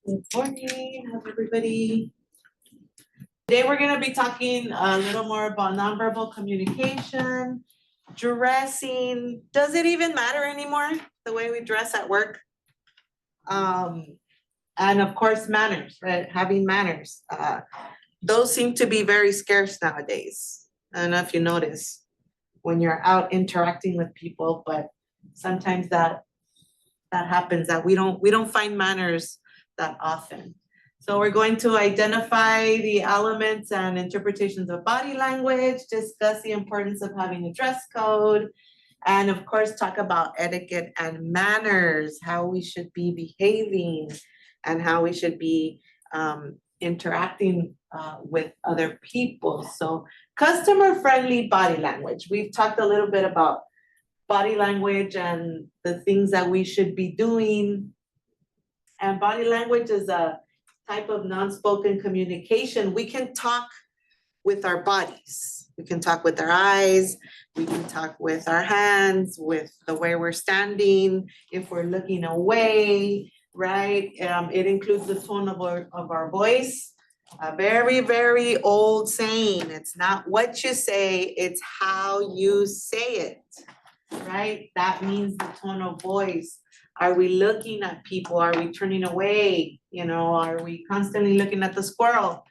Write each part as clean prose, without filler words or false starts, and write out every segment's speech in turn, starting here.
Good morning, how's everybody? Today we're going to be talking a little more about nonverbal communication, dressing. Does it even matter anymore, the way we dress at work? And of course, manners, right? Having manners. Those seem to be very scarce nowadays. I don't know if you notice when you're out interacting with people, but sometimes that happens that we don't find manners that often. So we're going to identify the elements and interpretations of body language, discuss the importance of having a dress code, and of course, talk about etiquette and manners, how we should be behaving and how we should be interacting with other people. So customer-friendly body language. We've talked a little bit about body language and the things that we should be doing. And body language is a type of non-spoken communication. We can talk with our bodies. We can talk with our eyes. We can talk with our hands, with the way we're standing, if we're looking away, right? It includes the tone of our voice. A very, very old saying. It's not what you say, it's how you say it, right? That means the tone of voice. Are we looking at people? Are we turning away? Are we constantly looking at the squirrel?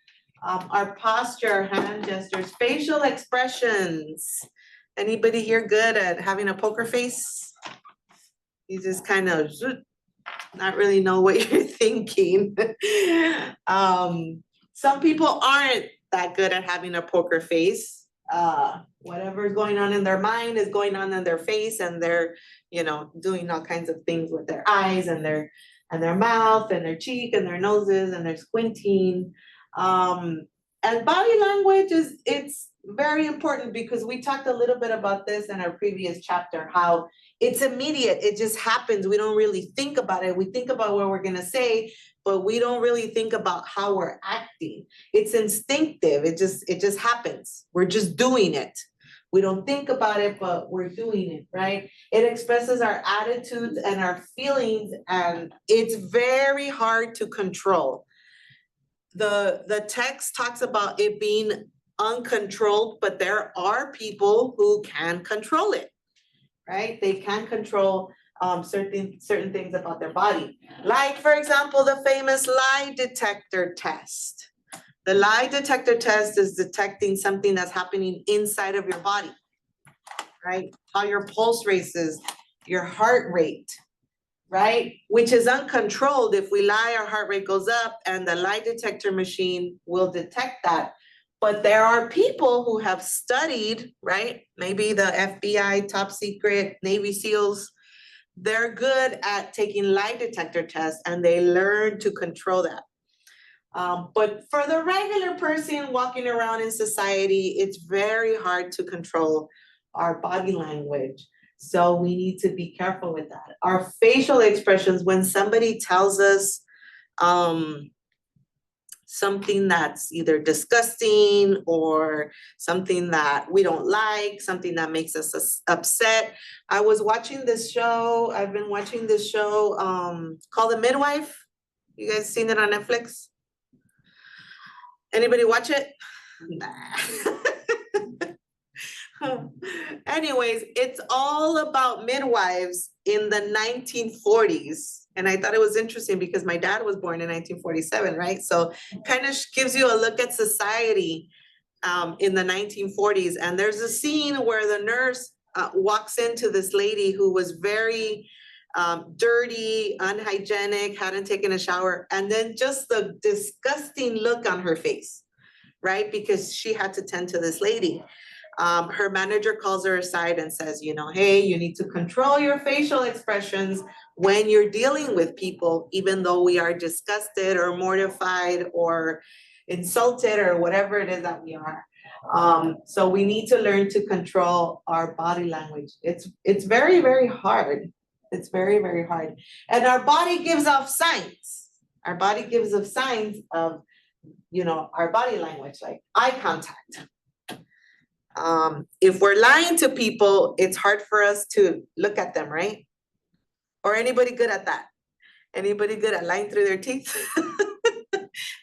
Our posture, hand gestures, facial expressions. Anybody here good at having a poker face? You just kind of not really know what you're thinking. Some people aren't that good at having a poker face. Whatever's going on in their mind is going on in their face, and they're doing all kinds of things with their eyes and their mouth and their cheek and their noses, and they're squinting. And body language it's very important, because we talked a little bit about this in our previous chapter, how it's immediate. It just happens. We don't really think about it. We think about what we're going to say, but we don't really think about how we're acting. It's instinctive. It just happens. We're just doing it. We don't think about it, but we're doing it, right? It expresses our attitudes and our feelings, and it's very hard to control. The text talks about it being uncontrolled, but there are people who can control it, right? They can control certain things about their body. Like, for example, the famous lie detector test. The lie detector test is detecting something that's happening inside of your body, right? How your pulse races, your heart rate, right? Which is uncontrolled. If we lie, our heart rate goes up, and the lie detector machine will detect that. But there are people who have studied, right? Maybe the FBI, top secret, Navy SEALs, they're good at taking lie detector tests, and they learn to control that. But for the regular person walking around in society, it's very hard to control our body language. So we need to be careful with that. Our facial expressions, when somebody tells us something that's either disgusting or something that we don't like, something that makes us upset. I was watching this show. I've been watching this show called The Midwife. You guys seen it on Netflix? Anybody watch it? Nah. Anyways, it's all about midwives in the 1940s. And I thought it was interesting because my dad was born in 1947, right? So kind of gives you a look at society in the 1940s. And there's a scene where the nurse walks into this lady who was very dirty, unhygienic, hadn't taken a shower, and then just the disgusting look on her face, right? Because she had to tend to this lady. Her manager calls her aside and says, hey, you need to control your facial expressions when you're dealing with people, even though we are disgusted or mortified or insulted or whatever it is that we are. So we need to learn to control our body language. It's very, very hard. It's very, very hard. And our body gives off signs. Our body gives off signs of, our body language, like eye contact. If we're lying to people, it's hard for us to look at them, right? Or anybody good at that? Anybody good at lying through their teeth?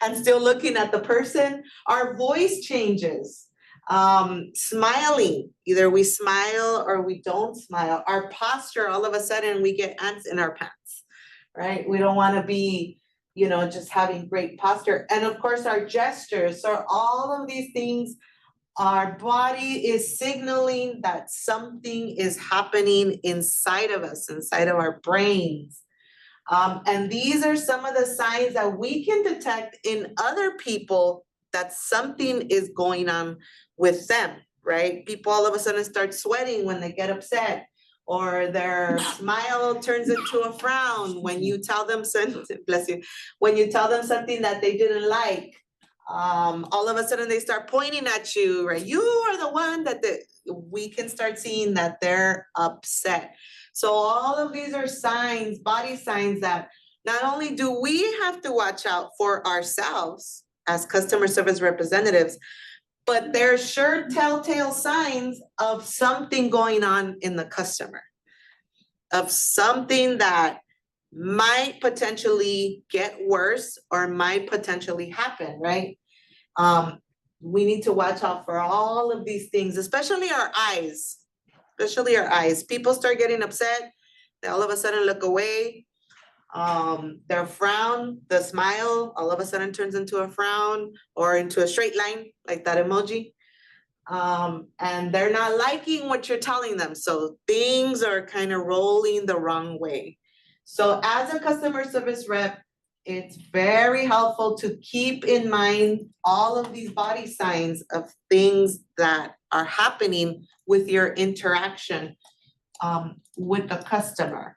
And still looking at the person. Our voice changes. Smiling, either we smile or we don't smile. Our posture, all of a sudden we get ants in our pants, right? We don't want to be, just having great posture. And of course, our gestures. So all of these things, our body is signaling that something is happening inside of us, inside of our brains. And these are some of the signs that we can detect in other people that something is going on with them, right? People all of a sudden start sweating when they get upset, or their smile turns into a frown when you tell them something, bless you, when you tell them something that they didn't like. All of a sudden they start pointing at you, right? You are the one that we can start seeing that they're upset. So all of these are signs, body signs, that not only do we have to watch out for ourselves as customer service representatives, but they're sure telltale signs of something going on in the customer, of something that might potentially get worse or might potentially happen, right? We need to watch out for all of these things, especially our eyes. Especially our eyes. People start getting upset, they all of a sudden look away. Their frown, the smile, all of a sudden turns into a frown or into a straight line, like that emoji. And they're not liking what you're telling them. So things are kind of rolling the wrong way. So as a customer service rep, it's very helpful to keep in mind all of these body signs of things that are happening with your interaction with the customer.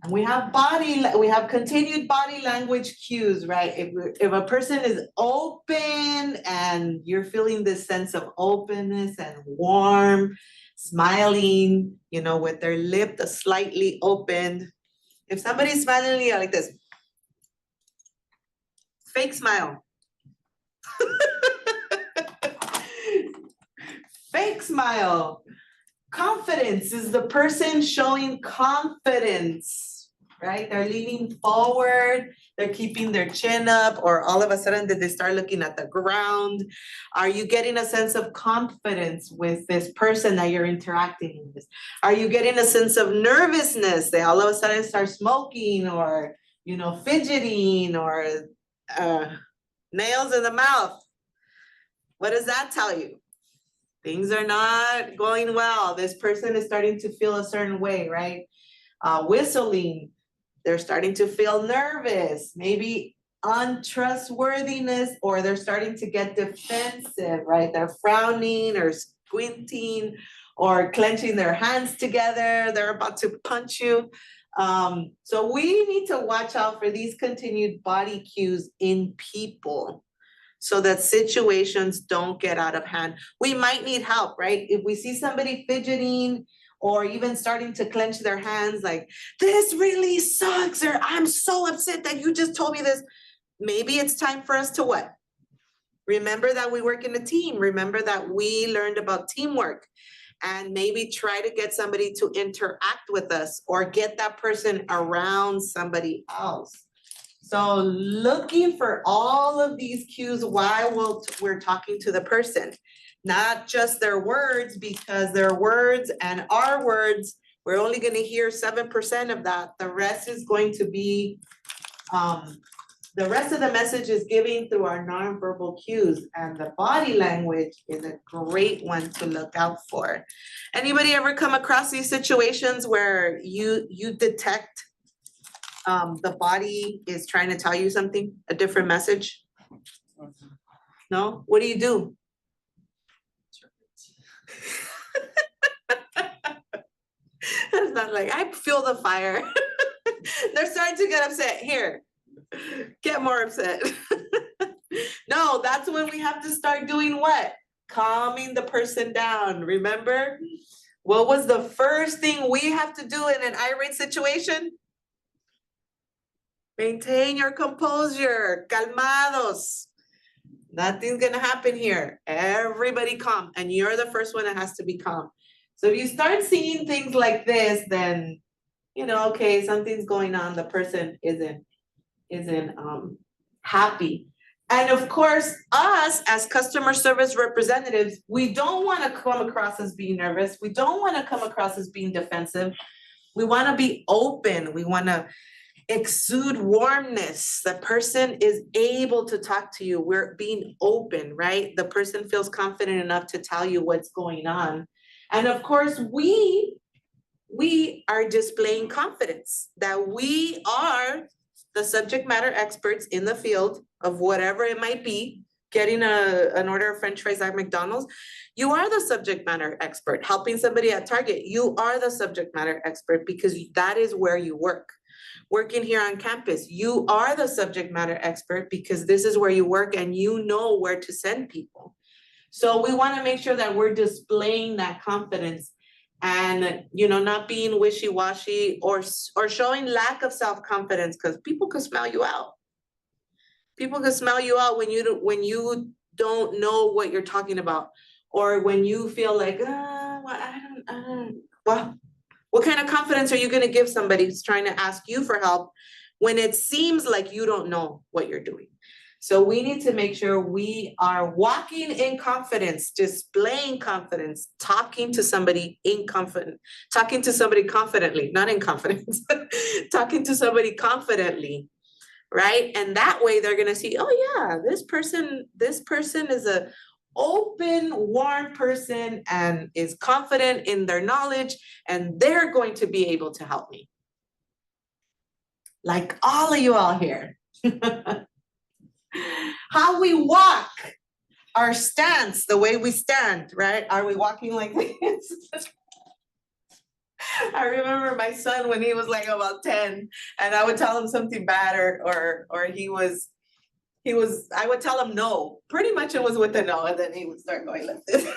And we have continued body language cues, right? If a person is open and you're feeling this sense of openness and warm, smiling, with their lip slightly opened. If somebody's smiling like this, fake smile. Fake smile. Confidence is the person showing confidence, right? They're leaning forward, they're keeping their chin up, or all of a sudden did they start looking at the ground? Are you getting a sense of confidence with this person that you're interacting with? Are you getting a sense of nervousness? They all of a sudden start smoking or, fidgeting, or nails in the mouth. What does that tell you? Things are not going well. This person is starting to feel a certain way, right? Whistling, they're starting to feel nervous, maybe untrustworthiness, or they're starting to get defensive, right? They're frowning or squinting or clenching their hands together. They're about to punch you. So we need to watch out for these continued body cues in people, so that situations don't get out of hand. We might need help, right? If we see somebody fidgeting or even starting to clench their hands, like, this really sucks, or I'm so upset that you just told me this. Maybe it's time for us to what? Remember that we work in a team. Remember that we learned about teamwork, and maybe try to get somebody to interact with us or get that person around somebody else. So looking for all of these cues while we're talking to the person, not just their words, because their words and our words, we're only going to hear 7% of that. The rest is going to be, the rest of the message is giving through our nonverbal cues, and the body language is a great one to look out for. Anybody ever come across these situations where you detect the body is trying to tell you something, a different message? No? What do you do? It's not like, I feel the fire. They're starting to get upset. Here, get more upset. No, that's when we have to start doing what? Calming the person down. Remember? What was the first thing we have to do in an irate situation? Maintain your composure, calmados. Nothing's gonna happen here. Everybody calm, and you're the first one that has to be calm. So if you start seeing things like this, then okay, something's going on, the person isn't happy. And of course, us as customer service representatives, we don't want to come across as being nervous. We don't want to come across as being defensive. We want to be open. We want to exude warmness. The person is able to talk to you. We're being open, right? The person feels confident enough to tell you what's going on. And of course, we are displaying confidence that we are the subject matter experts in the field of whatever it might be. Getting an order of French fries at McDonald's, you are the subject matter expert. Helping somebody at Target, you are the subject matter expert because that is where you work. Working here on campus, you are the subject matter expert because this is where you work and you know where to send people. So we want to make sure that we're displaying that confidence and not being wishy-washy or showing lack of self-confidence, because people can smell you out. People can smell you out when you don't know what you're talking about, or when you feel like, well, what kind of confidence are you going to give somebody who's trying to ask you for help when it seems like you don't know what you're doing? So we need to make sure we are walking in confidence, displaying confidence, talking to somebody confidently, not in confidence, talking to somebody confidently, right? And that way they're gonna see, oh yeah, this person is a open, warm person and is confident in their knowledge, and they're going to be able to help me. Like all of you all here. How we walk, our stance, the way we stand, right? Are we walking like this? I remember my son when he was like about 10, and I would tell him something bad, or I would tell him no. Pretty much it was with a no, and then he would start going like this.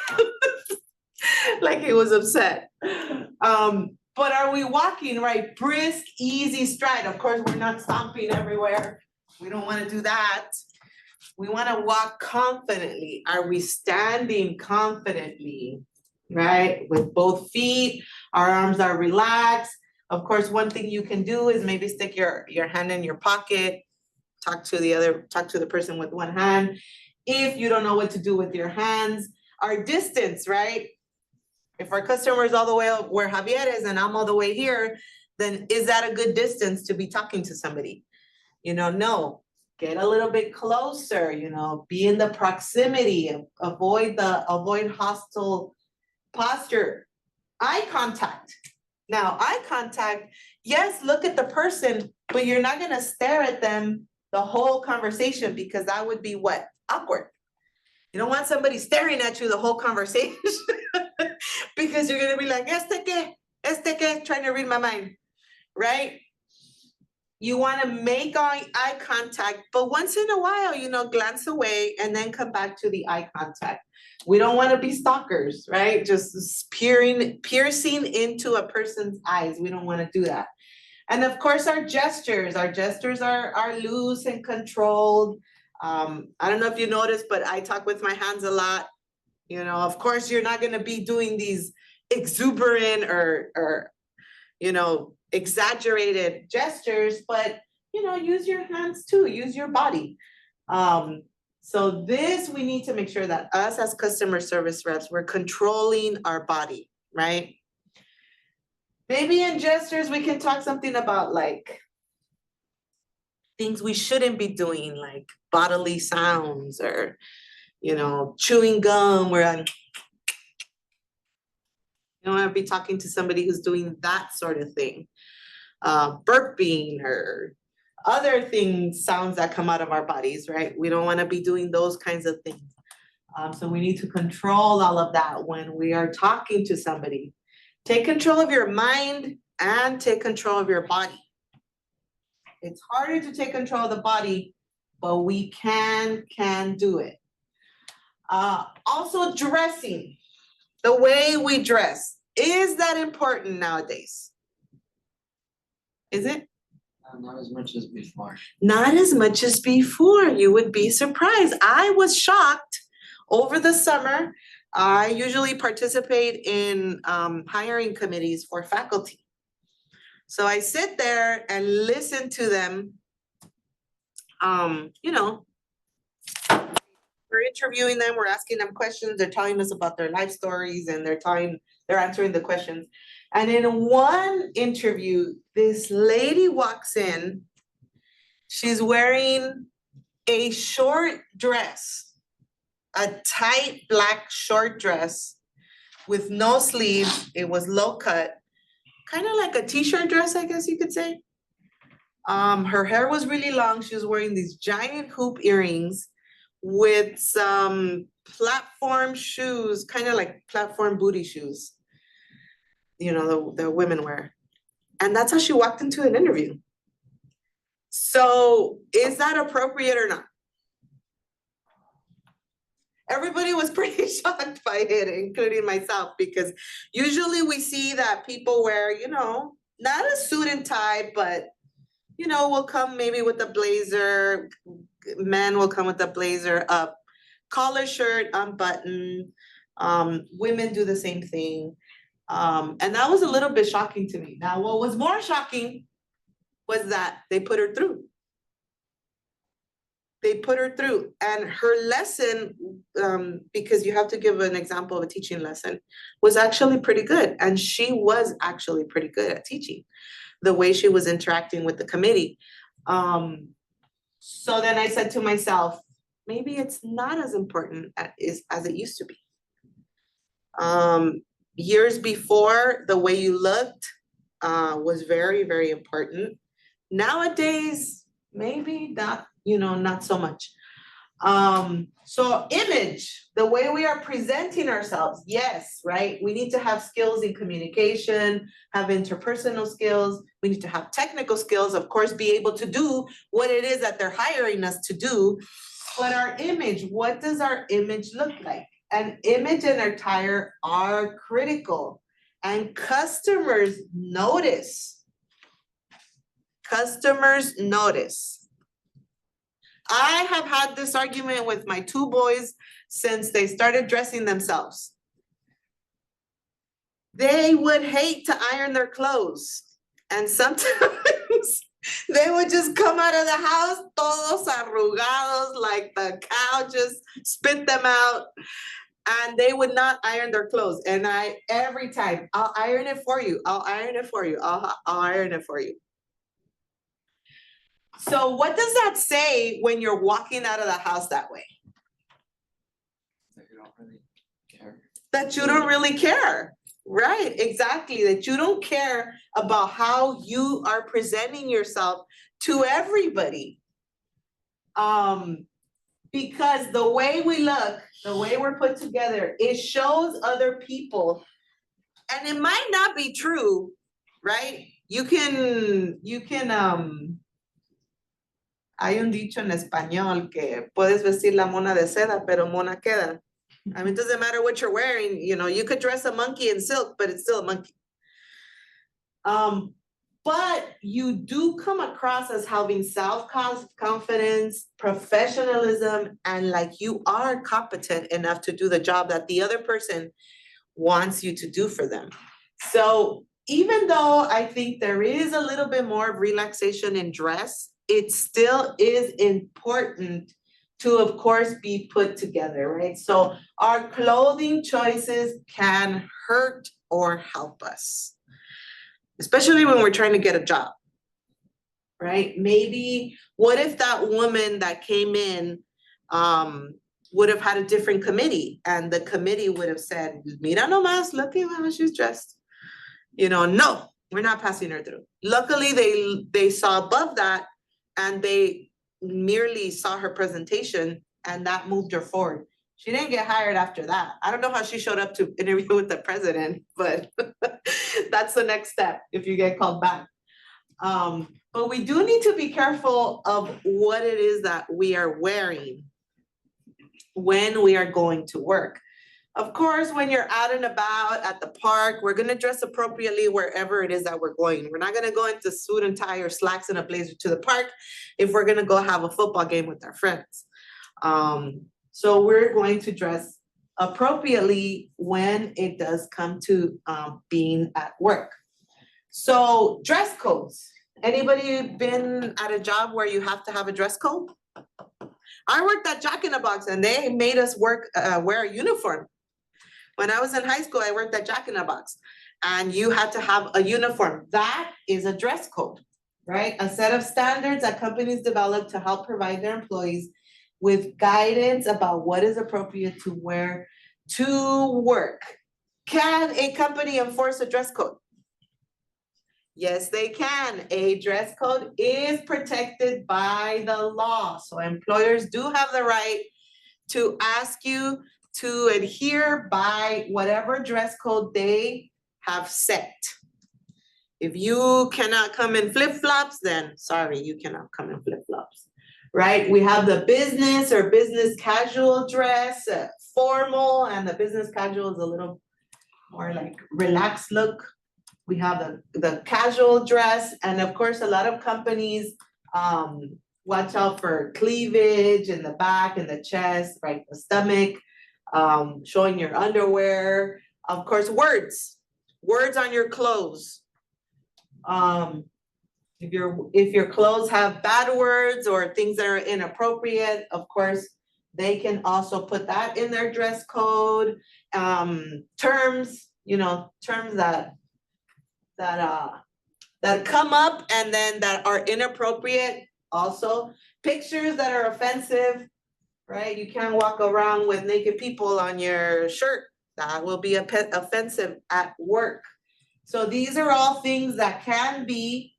Like he was upset. But are we walking right? Brisk, easy stride. Of course, we're not stomping everywhere. We don't want to do that. We want to walk confidently. Are we standing confidently, right? With both feet, our arms are relaxed. Of course, one thing you can do is maybe stick your hand in your pocket, talk to the person with one hand. If you don't know what to do with your hands, our distance, right? If our customer is all the way up where Javier is and I'm all the way here, then is that a good distance to be talking to somebody? No. Get a little bit closer, be in the proximity, avoid hostile posture. Eye contact. Now, eye contact, yes, look at the person, but you're not gonna stare at them the whole conversation, because that would be what? Awkward. You don't want somebody staring at you the whole conversation because you're gonna be like, este que, trying to read my mind, right? You want to make eye contact, but once in a while, glance away and then come back to the eye contact. We don't want to be stalkers, right? Just piercing into a person's eyes. We don't want to do that. And of course, our gestures are loose and controlled. I don't know if you noticed, but I talk with my hands a lot. Of course, you're not going to be doing these exuberant or exaggerated gestures, but use your hands too, use your body. So this, we need to make sure that us as customer service reps, we're controlling our body, right? Maybe in gestures, we can talk something about like things we shouldn't be doing, like bodily sounds, or chewing gum, where I'm don't want to be talking to somebody who's doing that sort of thing. Burping or other things, sounds that come out of our bodies, right? We don't want to be doing those kinds of things. So we need to control all of that when we are talking to somebody. Take control of your mind and take control of your body. It's harder to take control of the body, but we can do it. Also, dressing. The way we dress, is that important nowadays? Is it? Not as much as before. Not as much as before. You would be surprised. I was shocked over the summer. I usually participate in hiring committees for faculty. So I sit there and listen to them. You know, we're interviewing them, we're asking them questions, they're telling us about their life stories, and they're answering the questions. And in one interview, this lady walks in, she's wearing a short dress, a tight black short dress with no sleeves. It was low cut, kind of like a t-shirt dress, I guess you could say. Her hair was really long. She was wearing these giant hoop earrings with some platform shoes, kind of like platform booty shoes, you know, the women wear. And that's how she walked into an interview. So is that appropriate or not? Everybody was pretty shocked by it, including myself, because usually we see that people wear, you know, not a suit and tie, but, you know, will come maybe with a blazer. Men will come with a blazer, a collar shirt, unbuttoned. Women do the same thing. And that was a little bit shocking to me. Now, what was more shocking was that they put her through. They put her through, and her lesson, because you have to give an example of a teaching lesson, was actually pretty good. And she was actually pretty good at teaching, the way she was interacting with the committee. So then I said to myself, maybe it's not as important as it used to be. Years before, the way you looked was very, very important. Nowadays, maybe not, you know, not so much. So image, the way we are presenting ourselves, yes, right? We need to have skills in communication, have interpersonal skills. We need to have technical skills, of course, be able to do what it is that they're hiring us to do. But our image, what does our image look like? And image and attire are critical, and customers notice. Customers notice. I have had this argument with my two boys since they started dressing themselves. They would hate to iron their clothes. And sometimes they would just come out of the house todos arrugados, like the cow just spit them out. And they would not iron their clothes. And every time, I'll iron it for you. I'll iron it for you. I'll iron it for you. So what does that say when you're walking out of the house that way? That you don't really care. That you don't really care. Right, exactly. That you don't care about how you are presenting yourself to everybody. Because the way we look, the way we're put together, it shows other people. And it might not be true, right? You can, hay un dicho en español que puedes vestir la mona de seda, pero mona queda. I mean, it doesn't matter what you're wearing, you know, you could dress a monkey in silk, but it's still a monkey. But you do come across as having self-confidence, professionalism, and like you are competent enough to do the job that the other person wants you to do for them. So even though I think there is a little bit more of relaxation in dress, it still is important to, of course, be put together, right? So our clothing choices can hurt or help us, especially when we're trying to get a job, right? Maybe, what if that woman that came in would have had a different committee, and the committee would have said, mira nomás, look at how she's dressed. You know, no, we're not passing her through. Luckily, they saw above that, and they merely saw her presentation, and that moved her forward. She didn't get hired after that. I don't know how she showed up to interview with the president, but that's the next step if you get called back. But we do need to be careful of what it is that we are wearing when we are going to work. Of course, when you're out and about at the park, we're gonna dress appropriately wherever it is that we're going. We're not gonna go into suit and tie or slacks and a blazer to the park if we're gonna go have a football game with our friends. So we're going to dress appropriately when it does come to being at work. So dress codes. Anybody been at a job where you have to have a dress code? I worked at Jack in the Box and they made us wear a uniform. When I was in high school, I worked at Jack in the Box and you had to have a uniform. That is a dress code, right? A set of standards that companies develop to help provide their employees with guidance about what is appropriate to wear to work. Can a company enforce a dress code? Yes, they can. A dress code is protected by the law. So employers do have the right to ask you to adhere by whatever dress code they have set. If you cannot come in flip-flops, then sorry, you cannot come in flip-flops, right? We have the business or business casual dress, formal, and the business casual is a little more like relaxed look. We have the casual dress, and of course, a lot of companies watch out for cleavage in the back and the chest, right? The stomach, showing your underwear. Of course, words on your clothes. If your clothes have bad words or things that are inappropriate, of course, they can also put that in their dress code. Terms, terms that come up and then that are inappropriate also. Pictures that are offensive, right? You can't walk around with naked people on your shirt. That will be offensive at work. So these are all things that can be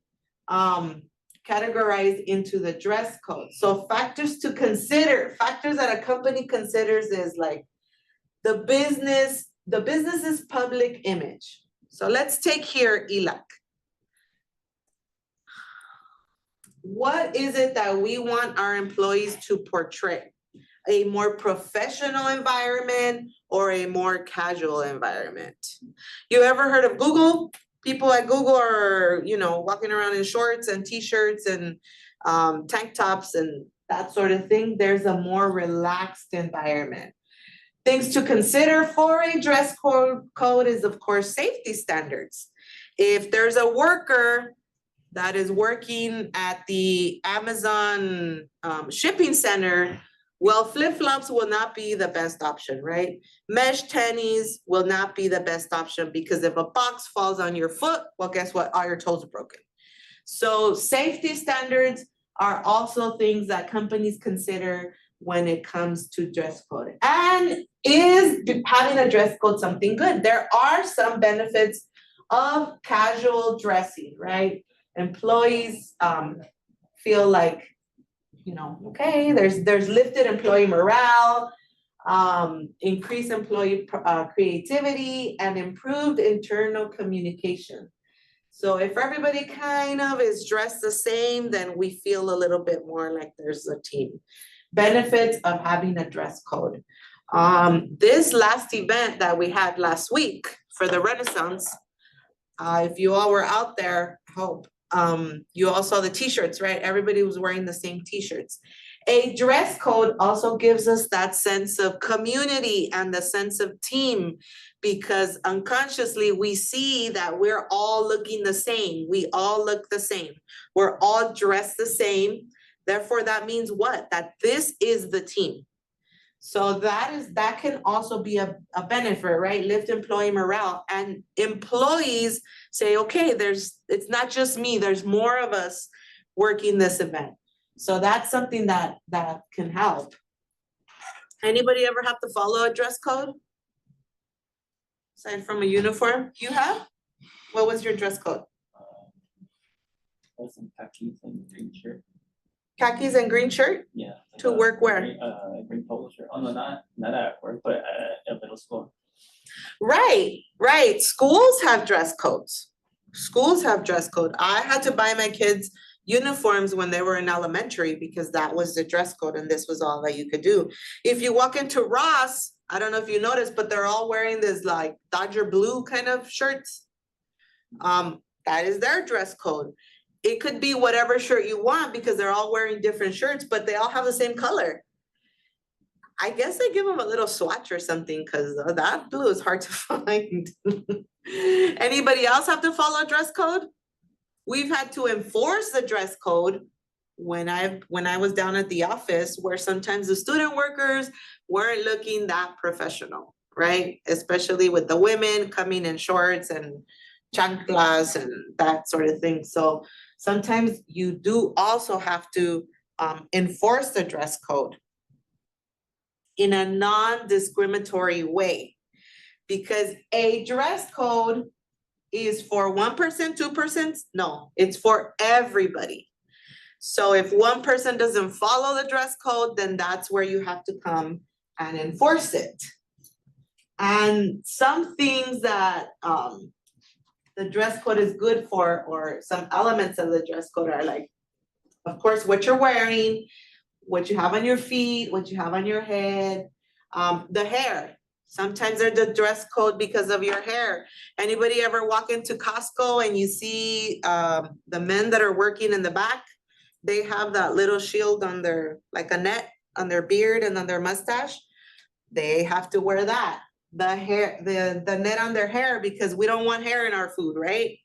categorized into the dress code. So factors to consider, factors that a company considers is like the business's public image. So let's take here ELAC. What is it that we want our employees to portray? A more professional environment or a more casual environment? You ever heard of Google? People at Google are, walking around in shorts and t-shirts and tank tops and that sort of thing. There's a more relaxed environment. Things to consider for a dress code is, of course, safety standards. If there's a worker that is working at the Amazon shipping center, well, flip-flops will not be the best option, right? Mesh tennies will not be the best option because if a box falls on your foot, well, guess what? All your toes are broken. So safety standards are also things that companies consider when it comes to dress code. And is having a dress code something good? There are some benefits of casual dressing, right? Employees feel like, okay, there's lifted employee morale, increased employee creativity, and improved internal communication. So if everybody kind of is dressed the same, then we feel a little bit more like there's a team. Benefits of having a dress code. This last event that we had last week for the Renaissance, if you all were out there, I hope, you all saw the t-shirts, right? Everybody was wearing the same t-shirts. A dress code also gives us that sense of community and the sense of team, because unconsciously we see that we're all looking the same. We all look the same. We're all dressed the same. Therefore, that means what? That this is the team. So that can also be a benefit, right? Lift employee morale, and employees say, okay, it's not just me, there's more of us working this event. So that's something that can help. Anybody ever have to follow a dress code? Aside from a uniform, you have? What was your dress code? Some khakis and green shirt. Khakis and green shirt? Yeah. To work where? Green polo shirt. Oh no, not at work, but at middle school. Right. Schools have dress codes. I had to buy my kids uniforms when they were in elementary because that was the dress code and this was all that you could do. If you walk into Ross, I don't know if you noticed, but they're all wearing this like Dodger blue kind of shirts. That is their dress code. It could be whatever shirt you want because they're all wearing different shirts, but they all have the same color. I guess they give them a little swatch or something, because that blue is hard to find. Anybody else have to follow dress code? We've had to enforce the dress code when I was down at the office, where sometimes the student workers weren't looking that professional, right? Especially with the women coming in shorts and chanclas and that sort of thing. So sometimes you do also have to enforce the dress code in a non-discriminatory way, because a dress code is for 1%, 2%. No, it's for everybody. So if one person doesn't follow the dress code, then that's where you have to come and enforce it. And some things that the dress code is good for, or some elements of the dress code, are like, of course, what you're wearing, what you have on your feet, what you have on your head, the hair. Sometimes there's the dress code because of your hair. Anybody ever walk into Costco and you see the men that are working in the back? They have that little shield on their, like a net on their beard and on their mustache. They have to wear that. The hair, the net on their hair, because we don't want hair in our food, right?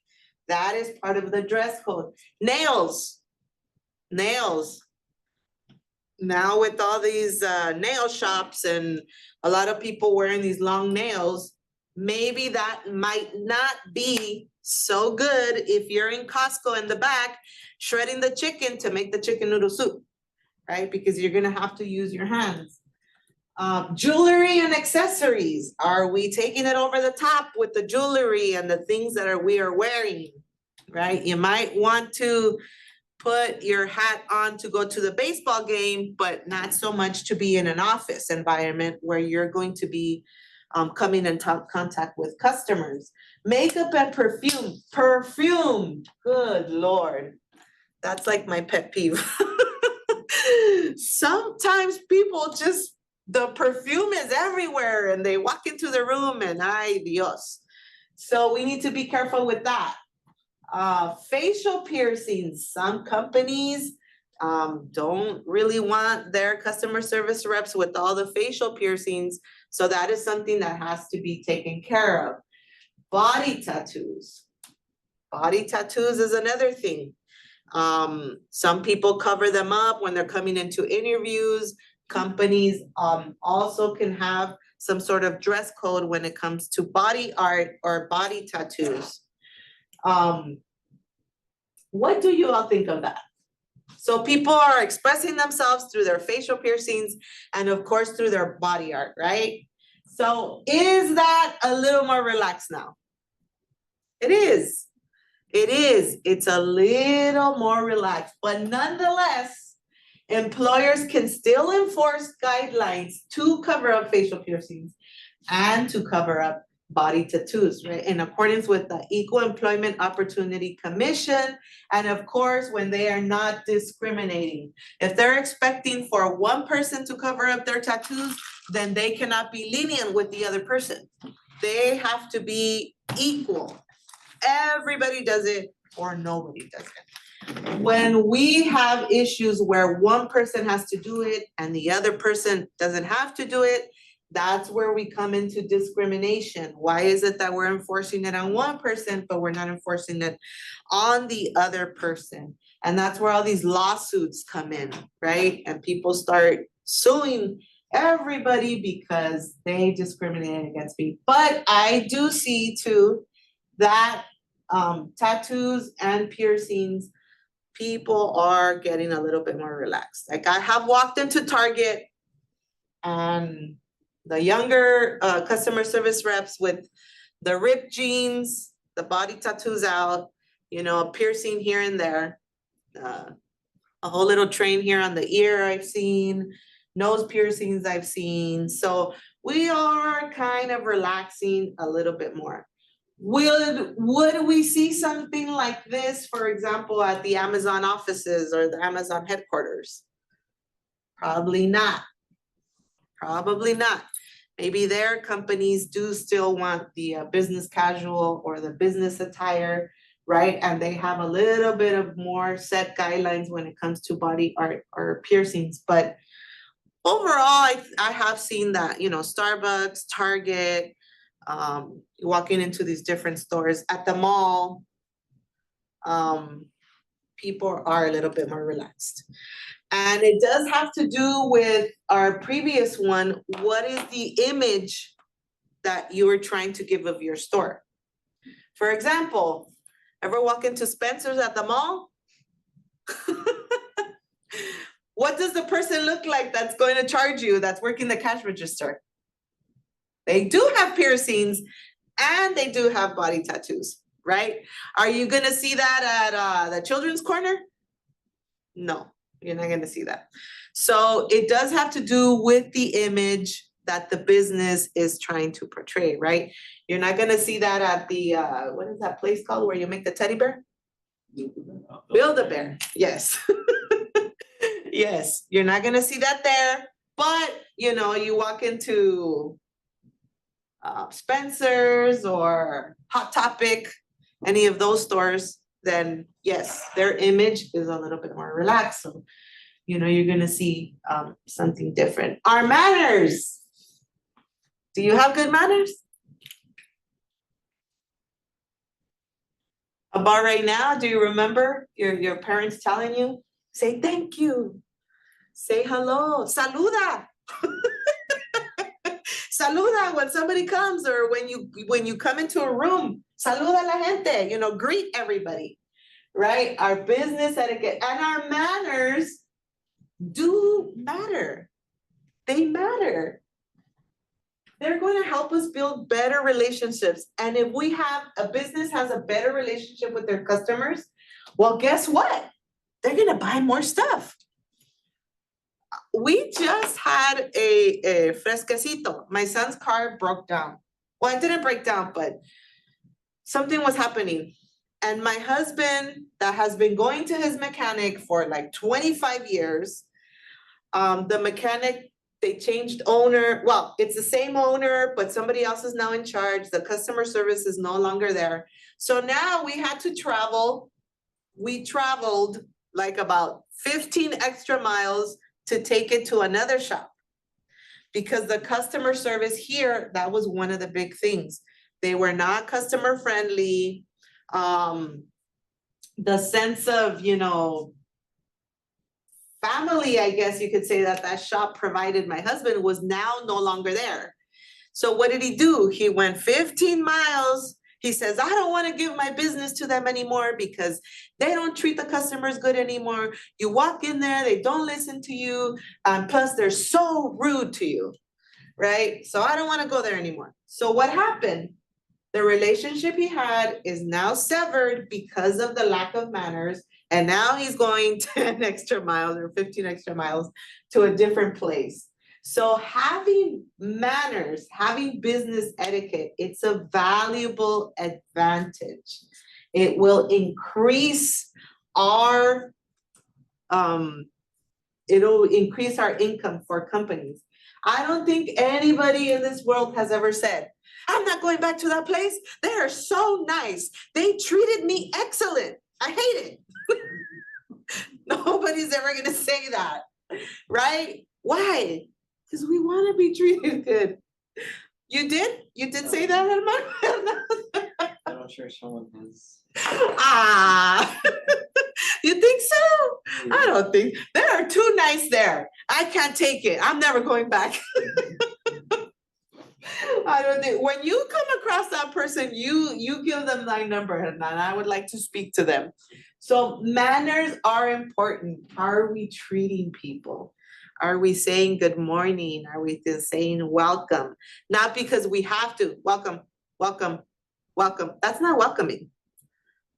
That is part of the dress code. Nails. Now with all these nail shops and a lot of people wearing these long nails, maybe that might not be so good if you're in Costco in the back shredding the chicken to make the chicken noodle soup, right? Because you're gonna have to use your hands. Jewelry and accessories. Are we taking it over the top with the jewelry and the things that we are wearing, right? You might want to put your hat on to go to the baseball game, but not so much to be in an office environment where you're going to be coming in contact with customers. Makeup and perfume, good Lord. That's like my pet peeve. Sometimes people just, the perfume is everywhere and they walk into the room and ay Dios. So we need to be careful with that. Facial piercings. Some companies don't really want their customer service reps with all the facial piercings. So that is something that has to be taken care of. Body tattoos. Body tattoos is another thing. Some people cover them up when they're coming into interviews. Companies also can have some sort of dress code when it comes to body art or body tattoos. What do you all think of that? So people are expressing themselves through their facial piercings and of course through their body art, right? So is that a little more relaxed now? It is. It is. It's a little more relaxed, but nonetheless, employers can still enforce guidelines to cover up facial piercings and to cover up body tattoos, right? In accordance with the Equal Employment Opportunity Commission. And of course, when they are not discriminating. If they're expecting for one person to cover up their tattoos, then they cannot be lenient with the other person. They have to be equal. Everybody does it or nobody does it. When we have issues where one person has to do it and the other person doesn't have to do it, that's where we come into discrimination. Why is it that we're enforcing it on one person, but we're not enforcing it on the other person? And that's where all these lawsuits come in, right? And people start suing everybody because they discriminated against me. But I do see too that tattoos and piercings, people are getting a little bit more relaxed. Like I have walked into Target and the younger customer service reps with the ripped jeans, the body tattoos out, you know, a piercing here and there, a whole little train here on the ear I've seen, nose piercings I've seen. So we are kind of relaxing a little bit more. Would we see something like this, for example, at the Amazon offices or the Amazon headquarters? Probably not. Probably not. Maybe their companies do still want the business casual or the business attire, right? And they have a little bit of more set guidelines when it comes to body art or piercings. But overall, I have seen that, you know, Starbucks, Target, walking into these different stores at the mall, people are a little bit more relaxed. And it does have to do with our previous one. What is the image that you are trying to give of your store? For example, ever walk into Spencer's at the mall? What does the person look like that's going to charge you, that's working the cash register? They do have piercings and they do have body tattoos, right? Are you gonna see that at the children's corner? No, you're not gonna see that. So it does have to do with the image that the business is trying to portray, right? You're not gonna see that at the, what is that place called where you make the teddy bear? Build-A-Bear, yes. Yes, you're not gonna see that there, but you know, you walk into Spencer's or Hot Topic, any of those stores, then yes, their image is a little bit more relaxed. So, you know, you're gonna see something different. Our manners. Do you have good manners? About right now, do you remember your parents telling you, say thank you, say hello, saluda. Saluda when somebody comes, or when you come into a room, saluda a la gente, you know, greet everybody, right? Our business etiquette and our manners do matter. They matter. They're going to help us build better relationships. And if we have, a business has a better relationship with their customers, well, guess what? They're gonna buy more stuff. We just had a fresquecito. My son's car broke down. Well, it didn't break down, but something was happening. And my husband, that has been going to his mechanic for like 25 years, the mechanic, they changed owner. Well, it's the same owner, but somebody else is now in charge. The customer service is no longer there. So now we had to travel. We traveled like about 15 extra miles to take it to another shop. Because the customer service here, that was one of the big things. They were not customer friendly. The sense of, you know, family, I guess you could say, that shop provided my husband was now no longer there. So what did he do? He went 15 miles. He says, I don't want to give my business to them anymore because they don't treat the customers good anymore. You walk in there, they don't listen to you. Plus they're so rude to you, right? So I don't want to go there anymore. So what happened? The relationship he had is now severed because of the lack of manners. And now he's going 10 extra miles or 15 extra miles to a different place. So having manners, having business etiquette, it's a valuable advantage. It will increase our, it'll increase our income for companies. I don't think anybody in this world has ever said, I'm not going back to that place. They are so nice. They treated me excellent. I hate it. Nobody's ever gonna say that, right? Why? Because we want to be treated good. You did? You did say that, Herman? I'm not sure someone has. Ah, you think so? I don't think. They are too nice there. I can't take it. I'm never going back. I don't think, when you come across that person, you give them my number, and I would like to speak to them. So manners are important. How are we treating people? Are we saying good morning? Are we just saying welcome? Not because we have to. Welcome, welcome, welcome. That's not welcoming.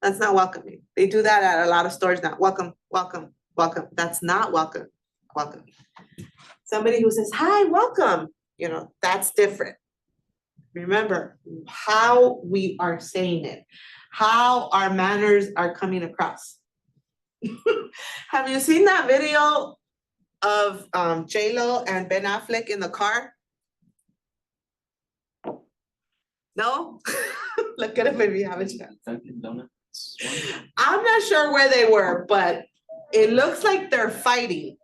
That's not welcoming. They do that at a lot of stores now. Welcome, welcome, welcome. That's not welcome, welcome. Somebody who says, hi, welcome, you know, that's different. Remember how we are saying it, how our manners are coming across. Have you seen that video of J-Lo and Ben Affleck in the car? No? Look at him if you have a chance. Dunkin' Donuts. I'm not sure where they were, but it looks like they're fighting.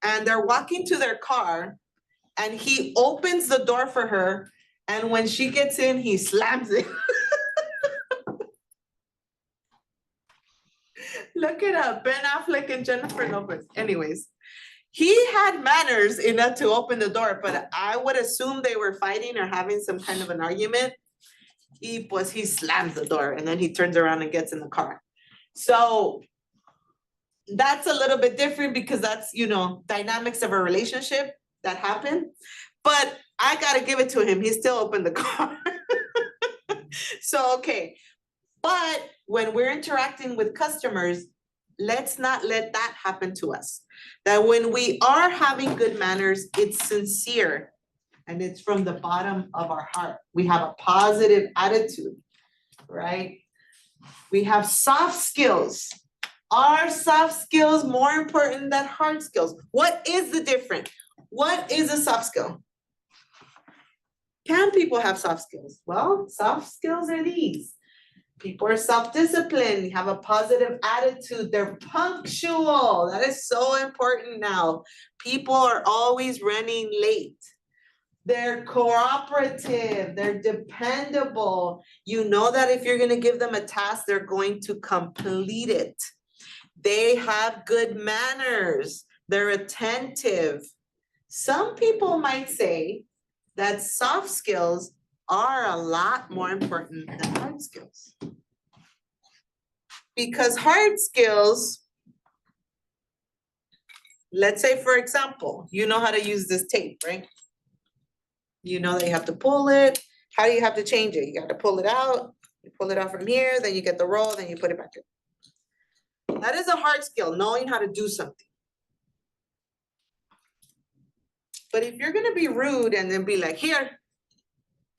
and they're walking to their car, and he opens the door for her, and when she gets in, he slams it. Look it up, Ben Affleck and Jennifer Lopez. Anyways, he had manners enough to open the door, but I would assume they were fighting or having some kind of an argument. He slams the door and then he turns around and gets in the car. So that's a little bit different because that's, dynamics of a relationship that happen. But I gotta give it to him. He still opened the car. So, okay. But when we're interacting with customers, let's not let that happen to us. That when we are having good manners, it's sincere and it's from the bottom of our heart. We have a positive attitude, right? We have soft skills. Are soft skills more important than hard skills? What is the difference? What is a soft skill? Can people have soft skills? Well, soft skills are these. People are self-disciplined, have a positive attitude, they're punctual. That is so important now. People are always running late. They're cooperative, they're dependable. You know that if you're gonna give them a task, they're going to complete it. They have good manners, they're attentive. Some people might say that soft skills are a lot more important than hard skills. Because hard skills, let's say for example, you know how to use this tape, right? You know that you have to pull it. How do you have to change it? You got to pull it out. You pull it out from here, then you get the roll, then you put it back in. That is a hard skill, knowing how to do something. But if you're gonna be rude and then be like, here,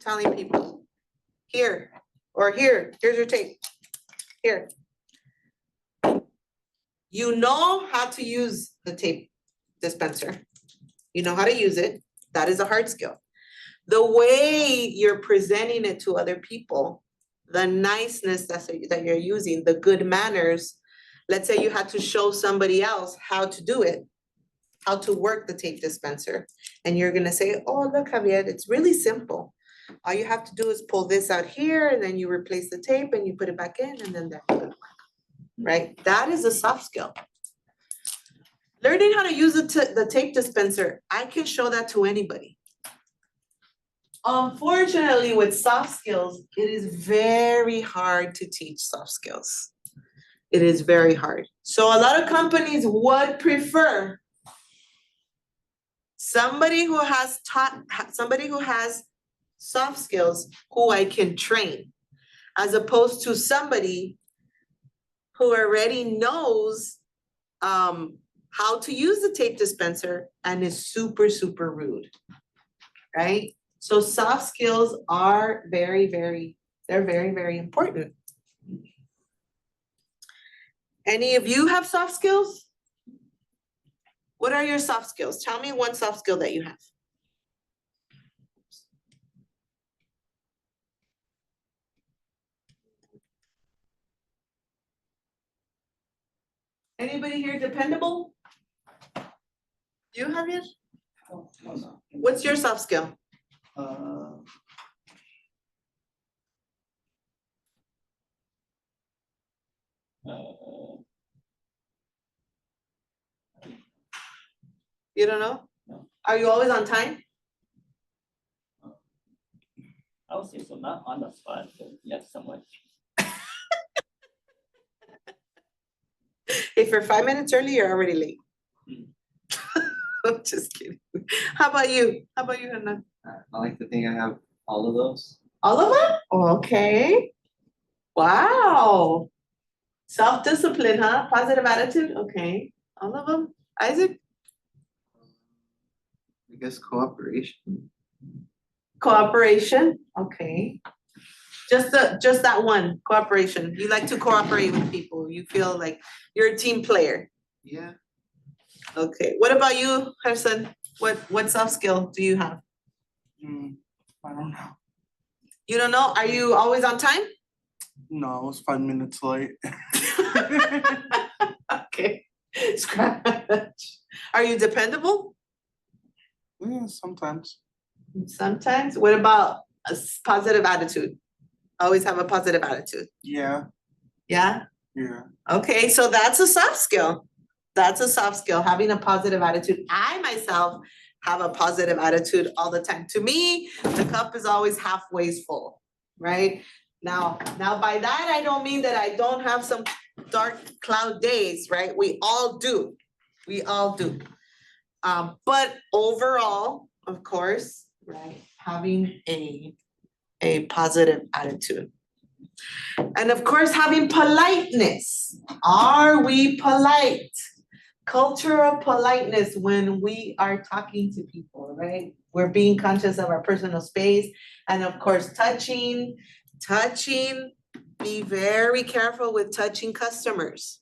telling people, here, or here's your tape, here. You know how to use the tape dispenser. You know how to use it. That is a hard skill. The way you're presenting it to other people, the niceness that you're using, the good manners. Let's say you had to show somebody else how to do it, how to work the tape dispenser. And you're gonna say, oh, look, Javier, it's really simple. All you have to do is pull this out here and then you replace the tape and you put it back in and then that's gonna work, right? That is a soft skill. Learning how to use the tape dispenser, I can show that to anybody. Unfortunately, with soft skills, it is very hard to teach soft skills. It is very hard. So a lot of companies would prefer somebody who has soft skills who I can train, as opposed to somebody who already knows how to use the tape dispenser and is super, super rude, right? So soft skills are very, very important. Any of you have soft skills? What are your soft skills? Tell me one soft skill that you have. Anybody here dependable? You, Javier? Oh, no. What's your soft skill? You don't know? No. Are you always on time? I would say so, not on the spot, but yes, somewhat. If you're 5 minutes early, you're already late. I'm just kidding. How about you? How about you, Hannah? I like to think I have all of those. All of them? Okay. Wow. Self-discipline, huh? Positive attitude? Okay. All of them? Isaac? I guess cooperation. Cooperation? Okay. Just that one, cooperation. You like to cooperate with people. You feel like you're a team player. Yeah. Okay. What about you, Gerson? What soft skill do you have? I don't know. You don't know? Are you always on time? No, I was 5 minutes late. Okay. Scratch. Are you dependable? Yeah, sometimes. Sometimes. What about a positive attitude? Always have a positive attitude. Yeah, Yeah? yeah. Okay, so that's a soft skill. That's a soft skill, having a positive attitude. I myself have a positive attitude all the time. To me, the cup is always halfway full, right? Now by that, I don't mean that I don't have some dark cloud days, right? We all do. We all do. But overall, of course, right, having a positive attitude. And of course, having politeness. Are we polite? Cultural politeness when we are talking to people, right? We're being conscious of our personal space. And of course, touching, be very careful with touching customers.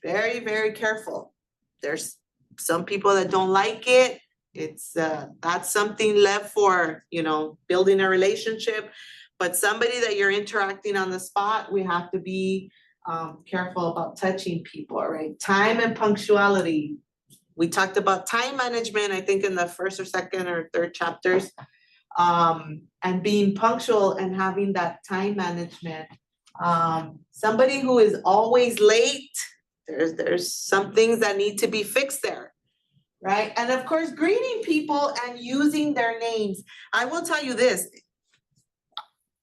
Very, very careful. There's some people that don't like it. It's that's something left for, building a relationship. But somebody that you're interacting on the spot, we have to be careful about touching people, right? Time and punctuality. We talked about time management, I think in the first or second or third chapters. And being punctual and having that time management. Somebody who is always late, there's some things that need to be fixed there, right? And of course, greeting people and using their names. I will tell you this,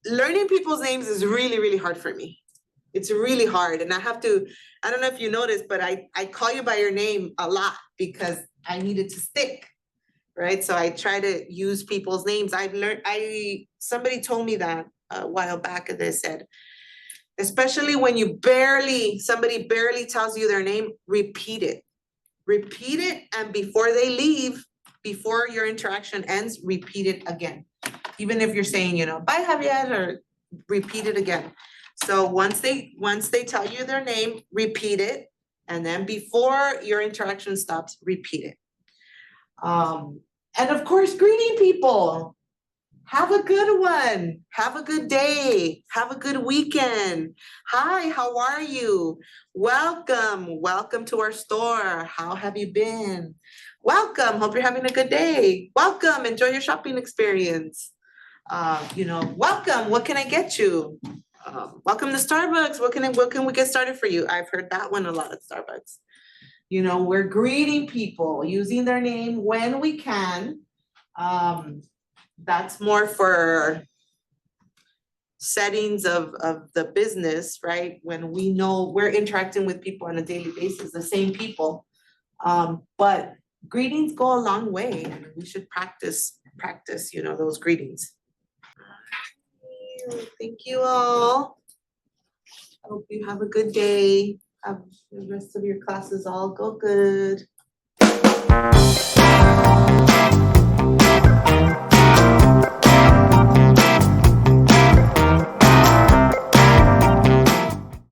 learning people's names is really, really hard for me. It's really hard. And I don't know if you noticed, but I call you by your name a lot because I need it to stick, right? So I try to use people's names. Somebody told me that a while back, and they said, especially when somebody barely tells you their name, repeat it. Repeat it, and before they leave, before your interaction ends, repeat it again. Even if you're saying, bye Javier, or repeat it again. So once they tell you their name, repeat it, and then before your interaction stops, repeat it. And of course, greeting people. Have a good one. Have a good day. Have a good weekend. Hi, how are you? Welcome. Welcome to our store. How have you been? Welcome. Hope you're having a good day. Welcome. Enjoy your shopping experience. Welcome. What can I get you? Welcome to Starbucks. What can we get started for you? I've heard that one a lot at Starbucks. We're greeting people, using their name when we can. That's more for settings of the business, right? When we know we're interacting with people on a daily basis, the same people. But greetings go a long way, and we should practice, those greetings. Thank you all. I hope you have a good day. Have the rest of your classes all go good.